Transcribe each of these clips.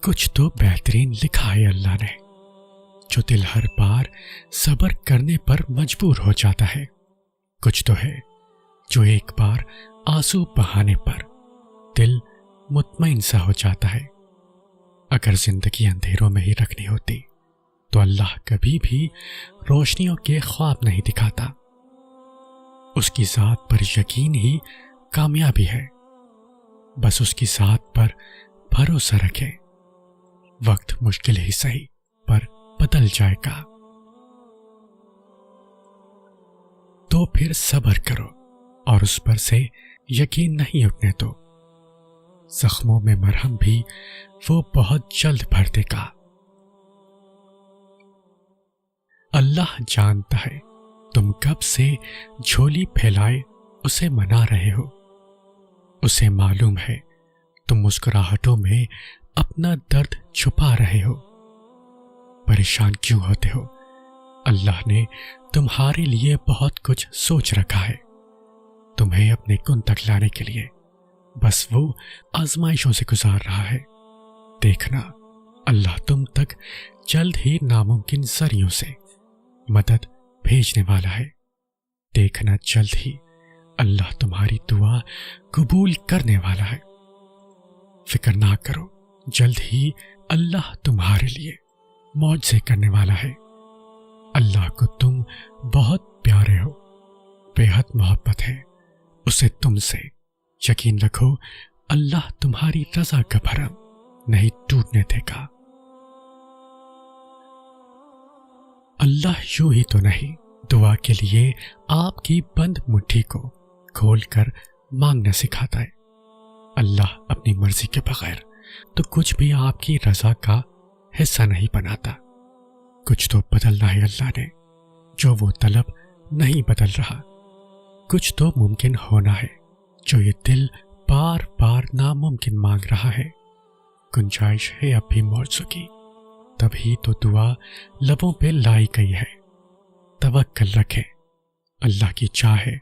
کچھ تو بہترین لکھا ہے اللہ نے، جو دل ہر بار صبر کرنے پر مجبور ہو جاتا ہے۔ کچھ تو ہے جو ایک بار آنسو بہانے پر دل مطمئن سا ہو جاتا ہے۔ اگر زندگی اندھیروں میں ہی رکھنی ہوتی تو اللہ کبھی بھی روشنیوں کے خواب نہیں دکھاتا۔ اس کی ذات پر یقین ہی کامیابی ہے، بس اس کی ذات پر بھروسہ رکھے۔ وقت مشکل ہی صحیح پر بدل جائے گا، تو پھر صبر کرو اور اس پر سے یقین نہیں اٹھنے دو۔ زخموں میں مرہم بھی وہ بہت جلد بھر دے گا۔ اللہ جانتا ہے تم کب سے جھولی پھیلائے اسے منا رہے ہو۔ اسے معلوم ہے تم مسکراہٹوں میں اپنا درد چھپا رہے ہو۔ پریشان کیوں ہوتے ہو؟ اللہ نے تمہارے لیے بہت کچھ سوچ رکھا ہے، تمہیں اپنے کن تک لانے کے لیے۔ بس وہ آزمائشوں سے گزار رہا ہے۔ دیکھنا اللہ تم تک جلد ہی ناممکن ذریعوں سے مدد بھیجنے والا ہے۔ دیکھنا جلد ہی اللہ تمہاری دعا قبول کرنے والا ہے۔ فکر نہ کرو، جلد ہی اللہ تمہارے لیے معجزے کرنے والا ہے۔ اللہ کو تم بہت پیارے ہو، بے حد محبت ہے اسے تم سے۔ یقین رکھو اللہ تمہاری رضا کا بھرم نہیں ٹوٹنے دے گا۔ اللہ یوں ہی تو نہیں دعا کے لیے آپ کی بند مٹھی کو کھول کر مانگنا سکھاتا ہے۔ اللہ اپنی مرضی کے بغیر تو کچھ بھی آپ کی رضا کا حصہ نہیں بناتا۔ کچھ تو بدلنا ہے اللہ نے، جو وہ طلب نہیں بدل رہا۔ کچھ تو ممکن ہونا ہے جو یہ دل بار بار ناممکن مانگ رہا ہے۔ گنجائش ہے اب بھی معجزوں کی، تبھی تو دعا لبوں پہ لائی گئی ہے۔ توکل رکھیں، اللہ کی چاہ ہے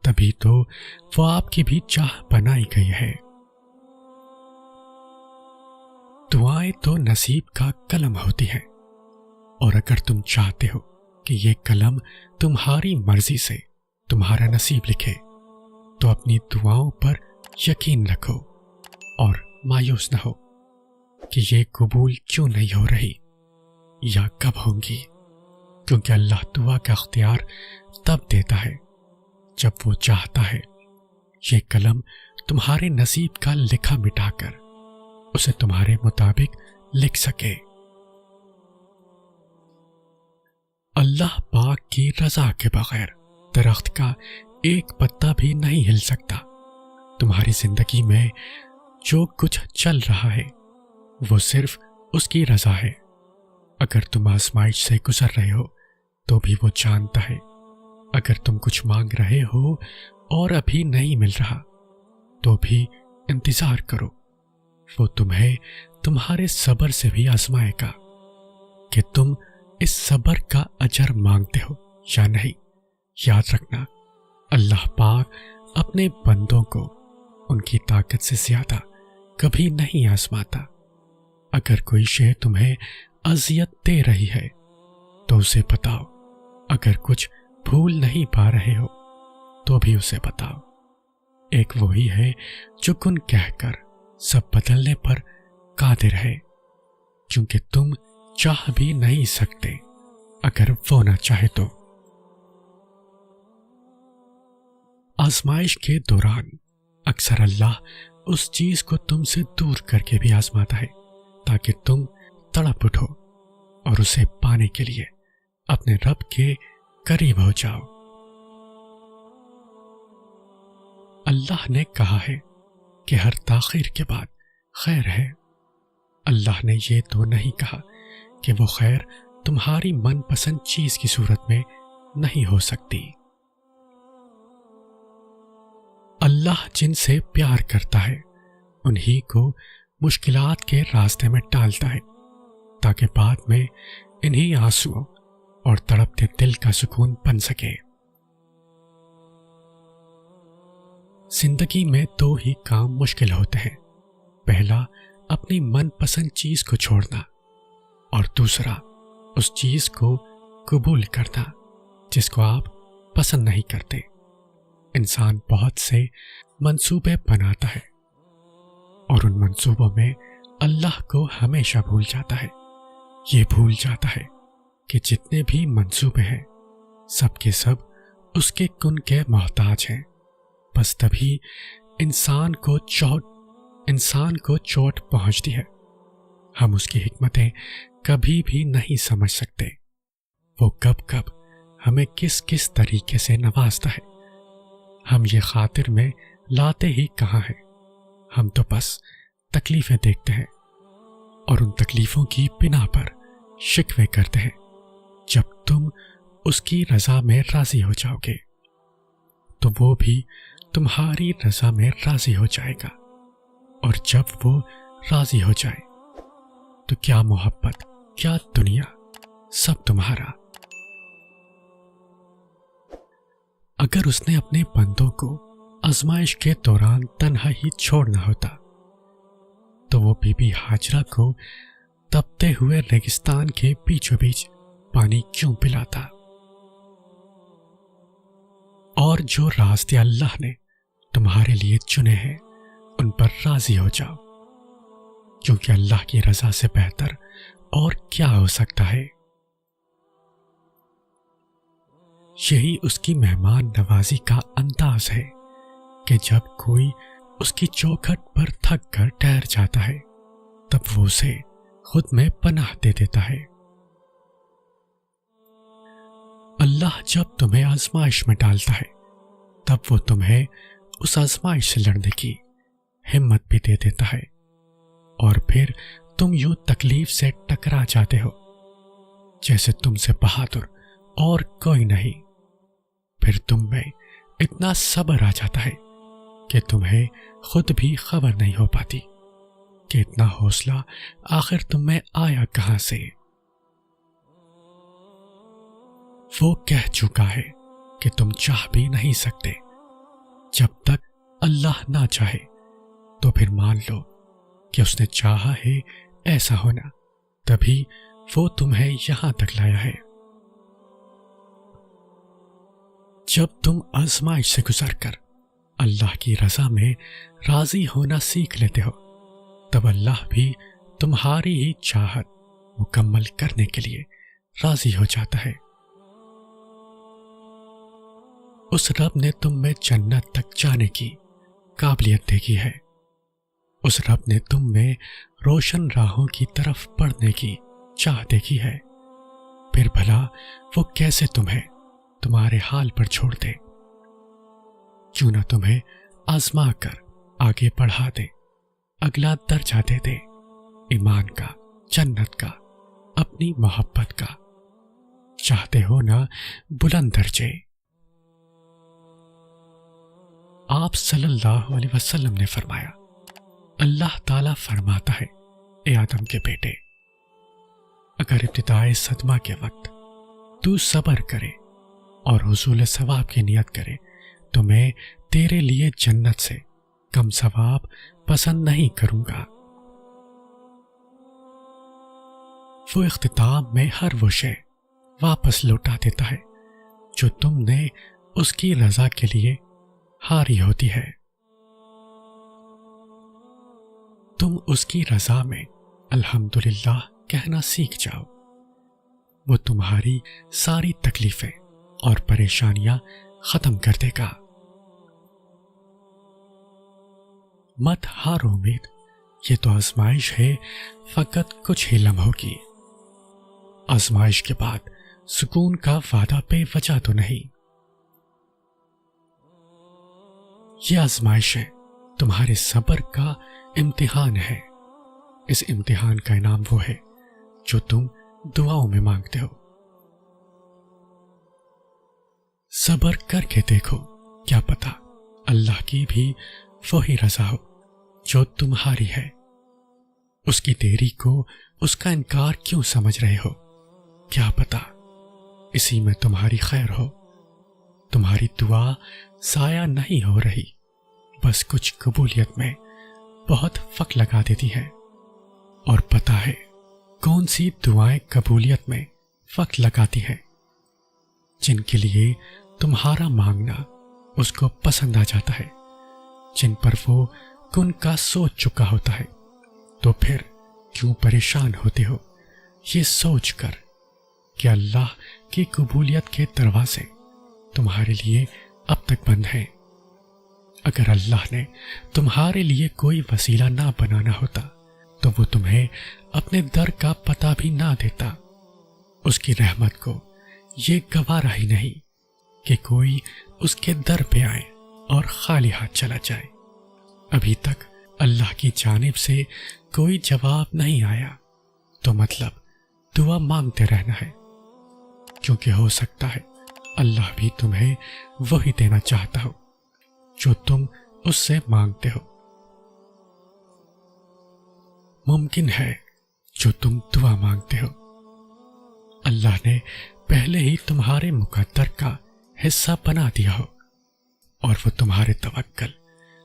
تبھی تو وہ آپ کی بھی چاہ بنائی گئی ہے۔ دعائیں تو نصیب کا قلم ہوتی ہیں، اور اگر تم چاہتے ہو کہ یہ قلم تمہاری مرضی سے تمہارا نصیب لکھے تو اپنی دعاؤں پر یقین رکھو اور مایوس نہ ہو کہ یہ قبول کیوں نہیں ہو رہی یا کب ہوں گی، کیونکہ اللہ دعا کا اختیار تب دیتا ہے جب وہ چاہتا ہے یہ قلم تمہارے نصیب کا لکھا مٹا کر اسے تمہارے مطابق لکھ سکے۔ اللہ پاک کی رضا کے بغیر درخت کا ایک پتا بھی نہیں ہل سکتا۔ تمہاری زندگی میں جو کچھ چل رہا ہے وہ صرف اس کی رضا ہے۔ اگر تم آزمائش سے گزر رہے ہو تو بھی وہ جانتا ہے۔ اگر تم کچھ مانگ رہے ہو اور ابھی نہیں مل رہا تو بھی انتظار کرو، وہ تمہیں تمہارے صبر سے بھی آزمائے گا کہ تم اس صبر کا اجر مانگتے ہو یا نہیں۔ یاد رکھنا اللہ پاک اپنے بندوں کو ان کی طاقت سے زیادہ کبھی نہیں آزماتا۔ اگر کوئی شے تمہیں اذیت دے رہی ہے تو اسے بتاؤ، اگر کچھ بھول نہیں پا رہے ہو تو بھی اسے بتاؤ۔ ایک وہی ہے جو کن کہہ کر سب بدلنے پر قادر ہے، کیونکہ تم چاہ بھی نہیں سکتے اگر وہ نہ چاہے تو۔ آزمائش کے دوران اکثر اللہ اس چیز کو تم سے دور کر کے بھی آزماتا ہے تاکہ تم تڑپ اٹھو اور اسے پانے کے لیے اپنے رب کے قریب ہو جاؤ۔ اللہ نے کہا ہے کہ ہر تاخیر کے بعد خیر ہے۔ اللہ نے یہ تو نہیں کہا کہ وہ خیر تمہاری من پسند چیز کی صورت میں نہیں ہو سکتی۔ اللہ جن سے پیار کرتا ہے انہی کو مشکلات کے راستے میں ڈالتا ہے تاکہ بعد میں انہی آنسوؤں اور تڑپتے دل کا سکون بن سکے۔ زندگی میں دو ہی کام مشکل ہوتے ہیں، پہلا اپنی من پسند چیز کو چھوڑنا، اور دوسرا اس چیز کو قبول کرنا جس کو آپ پسند نہیں کرتے۔ انسان بہت سے منصوبے بناتا ہے اور ان منصوبوں میں اللہ کو ہمیشہ بھول جاتا ہے۔ یہ بھول جاتا ہے کہ جتنے بھی منصوبے ہیں سب کے سب اس کے کن کے محتاج ہیں، بس تبھی انسان کو چوٹ پہنچتی ہے۔ ہم اس کی حکمتیں کبھی بھی نہیں سمجھ سکتے، وہ کب کب ہمیں کس کس طریقے سے نوازتا ہے۔ ہم یہ خاطر میں لاتے ہی کہاں ہیں، ہم تو بس تکلیفیں دیکھتے ہیں اور ان تکلیفوں کی بنا پر شکوے کرتے ہیں۔ جب تم اس کی رضا میں راضی ہو جاؤ گے تو وہ بھی تمہاری رضا میں راضی ہو جائے گا، اور جب وہ راضی ہو جائے تو کیا محبت، کیا دنیا، سب تمہارا۔ اگر اس نے اپنے بندوں کو آزمائش کے دوران تنہا ہی چھوڑنا ہوتا تو وہ بی بی ہاجرہ کو تپتے ہوئے ریگستان کے بیچوں بیچ پانی کیوں پلاتا؟ اور جو راستے اللہ نے تمہارے لیے چنے ہیں ان پر راضی ہو جاؤ، کیونکہ اللہ کی رضا سے بہتر اور کیا ہو سکتا ہے۔ یہی اس کی مہمان نوازی کا انداز ہے کہ جب کوئی اس کی چوکھٹ پر تھک کر ٹھہر جاتا ہے تب وہ اسے خود میں پناہ دے دیتا ہے۔ اللہ جب تمہیں آزمائش میں ڈالتا ہے تب وہ تمہیں اس آزمائش سے لڑنے کی ہمت بھی دے دیتا ہے، اور پھر تم یوں تکلیف سے ٹکرا جاتے ہو جیسے تم سے بہادر اور کوئی نہیں۔ پھر تم میں اتنا صبر آ جاتا ہے کہ تمہیں خود بھی خبر نہیں ہو پاتی کہ اتنا حوصلہ آخر تم میں آیا کہاں سے۔ وہ کہہ چکا ہے کہ تم چاہ بھی نہیں سکتے، جب تک اللہ نہ چاہے تو پھر مان لو کہ اس نے چاہا ہے ایسا ہونا، تبھی وہ تمہیں یہاں تک لایا ہے۔ جب تم آزمائش سے گزر کر اللہ کی رضا میں راضی ہونا سیکھ لیتے ہو تب اللہ بھی تمہاری ہی چاہت مکمل کرنے کے لیے راضی ہو جاتا ہے۔ اس رب نے تم میں جنت تک جانے کی قابلیت دیکھی ہے، اس رب نے تم میں روشن راہوں کی طرف بڑھنے کی چاہ دیکھی ہے، پھر بھلا وہ کیسے تمہیں تمہارے حال پر چھوڑ دے؟ کیوں نہ تمہیں آزما کر آگے بڑھا دے، اگلا درجہ دے دے، ایمان کا، جنت کا، اپنی محبت کا۔ چاہتے ہو نا بلند درجے؟ آپ صلی اللہ علیہ وسلم نے فرمایا، اللہ تعالیٰ فرماتا ہے، اے آدم کے بیٹے، اگر ابتدائے صدمہ کے وقت تو صبر کرے اور حصول ثواب کی نیت کرے تو میں تیرے لیے جنت سے کم ثواب پسند نہیں کروں گا۔ وہ اختتام میں ہر وہ شے واپس لوٹا دیتا ہے جو تم نے اس کی رضا کے لیے ہاری ہوتی ہے۔ تم اس کی رضا میں الحمدللہ کہنا سیکھ جاؤ، وہ تمہاری ساری تکلیفیں اور پریشانیاں ختم کر دے گا۔ مت ہار امید، یہ تو آزمائش ہے، فقط کچھ ہی لمحوں کی۔ آزمائش کے بعد سکون کا وعدہ بے وجہ تو نہیں۔ یہ آزمائش ہے تمہارے صبر کا امتحان ہے۔ اس امتحان کا انعام وہ ہے جو تم دعاؤں میں مانگتے ہو۔ صبر کر کے دیکھو، کیا پتا اللہ کی بھی وہی رضا ہو جو تمہاری ہے۔ اس کی دیری کو اس کا انکار کیوں سمجھ رہے ہو؟ کیا پتا اسی میں تمہاری خیر ہو۔ تمہاری دعا ضائع نہیں ہو رہی، بس کچھ قبولیت میں بہت وقت لگا دیتی ہے۔ اور پتہ ہے کون سی دعائیں قبولیت میں وقت لگاتی ہیں، جن کے لیے تمہارا مانگنا اس کو پسند آ جاتا ہے، جن پر وہ کن کا سوچ چکا ہوتا ہے۔ تو پھر کیوں پریشان ہوتے ہو یہ سوچ کر کہ اللہ کی قبولیت کے دروازے تمہارے لیے اب تک بند ہیں؟ اگر اللہ نے تمہارے لیے کوئی وسیلہ نہ بنانا ہوتا تو وہ تمہیں اپنے در کا پتہ بھی نہ دیتا۔ اس کی رحمت کو یہ گوارا ہی نہیں کہ کوئی اس کے در پہ آئے اور خالی ہاتھ چلا جائے۔ ابھی تک اللہ کی جانب سے کوئی جواب نہیں آیا تو مطلب دعا مانگتے رہنا ہے، کیونکہ ہو سکتا ہے اللہ بھی تمہیں وہی دینا چاہتا ہو جو تم اس سے مانگتے ہو۔ ممکن ہے جو تم دعا مانگتے ہو اللہ نے پہلے ہی تمہارے مقدر کا حصہ بنا دیا ہو، اور وہ تمہارے توکل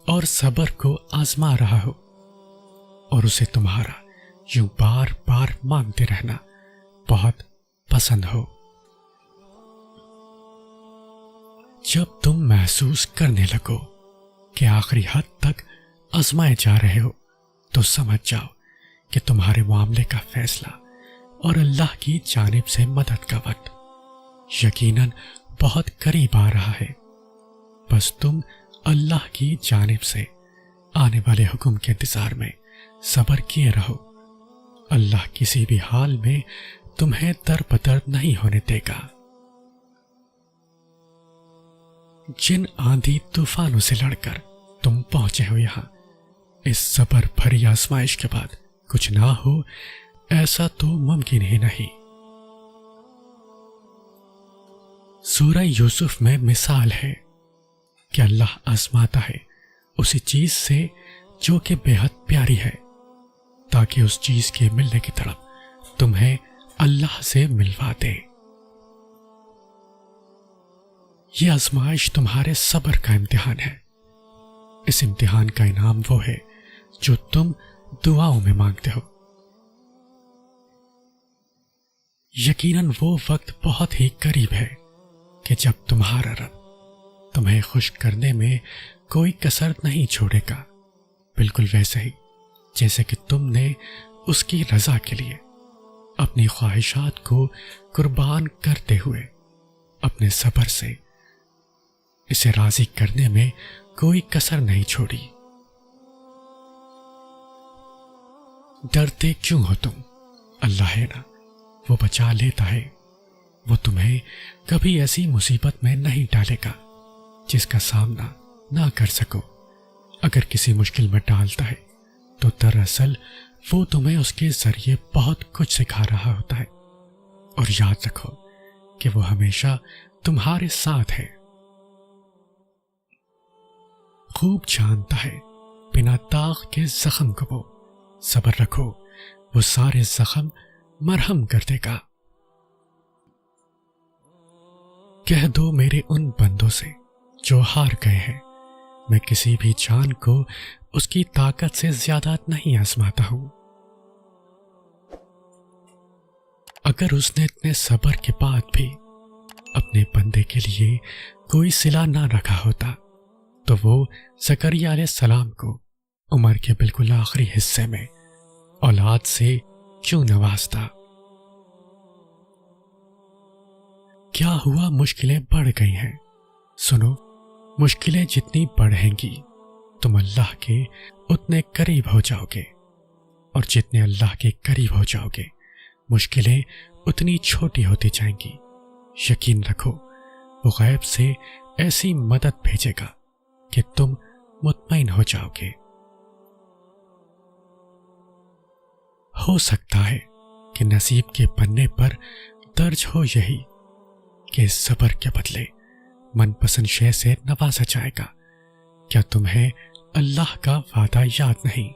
اور صبر کو آزما رہا ہو، اور اسے تمہارا یوں بار بار مانگتے رہنا بہت پسند ہو۔ جب تم محسوس کرنے لگو کہ آخری حد تک آزمائے جا رہے ہو تو سمجھ جاؤ کہ تمہارے معاملے کا فیصلہ اور اللہ کی جانب سے مدد کا وقت یقیناً بہت قریب آ رہا ہے۔ بس تم اللہ کی جانب سے آنے والے حکم کے انتظار میں صبر کیے رہو۔ اللہ کسی بھی حال میں تمہیں در بدر نہیں ہونے دے گا۔ جن آندھی طوفانوں سے لڑ کر تم پہنچے ہو یہاں، اس صبر بھری آزمائش کے بعد کچھ نہ ہو ایسا تو ممکن ہی نہیں۔ سورہ یوسف میں مثال ہے کہ اللہ آزماتا ہے اسی چیز سے جو کہ بے حد پیاری ہے، تاکہ اس چیز کے ملنے کی طرف تمہیں اللہ سے ملوا دے۔ یہ آزمائش تمہارے صبر کا امتحان ہے۔ اس امتحان کا انعام وہ ہے جو تم دعاؤں میں مانگتے ہو۔ یقیناً وہ وقت بہت ہی قریب ہے کہ جب تمہارا رب تمہیں خوش کرنے میں کوئی کسر نہیں چھوڑے گا، بالکل ویسے ہی جیسے کہ تم نے اس کی رضا کے لیے اپنی خواہشات کو قربان کرتے ہوئے اپنے صبر سے اسے راضی کرنے میں کوئی کسر نہیں چھوڑی۔ ڈرتے کیوں ہو تم؟ اللہ ہے نا، وہ بچا لیتا ہے۔ وہ تمہیں کبھی ایسی مصیبت میں نہیں ڈالے گا جس کا سامنا نہ کر سکو۔ اگر کسی مشکل میں ڈالتا ہے تو دراصل وہ تمہیں اس کے ذریعے بہت کچھ سکھا رہا ہوتا ہے، اور یاد رکھو کہ وہ ہمیشہ تمہارے ساتھ ہے۔ خوب جانتا ہے بنا داغ کے زخم کو وہ، صبر رکھو وہ سارے زخم مرہم کر دے گا۔ کہہ دو میرے ان بندوں سے جو ہار گئے ہیں، میں کسی بھی جان کو اس کی طاقت سے زیادہ نہیں آزماتا ہوں۔ اگر اس نے اتنے صبر کے بعد بھی اپنے بندے کے لیے کوئی صلہ نہ رکھا ہوتا تو وہ زکریا علیہ السلام کو عمر کے بالکل آخری حصے میں اولاد سے کیوں نوازتا؟ کیا ہوا؟ مشکلیں بڑھ گئی ہیں۔ سنو، مشکلیں جتنی بڑھیں گی تم اللہ کے اتنے قریب ہو جاؤ گے، اور جتنے اللہ کے قریب ہو جاؤ گے مشکلیں اتنی چھوٹی ہوتی جائیں گی۔ یقین رکھو وہ غیب سے ایسی مدد بھیجے گا کہ تم مطمئن ہو جاؤ گے۔ ہو سکتا ہے کہ نصیب کے پنے پر درج ہو یہی کہ اس صبر کے بدلے من پسند شے سے نوازا جائے گا۔ کیا تمہیں اللہ کا وعدہ یاد نہیں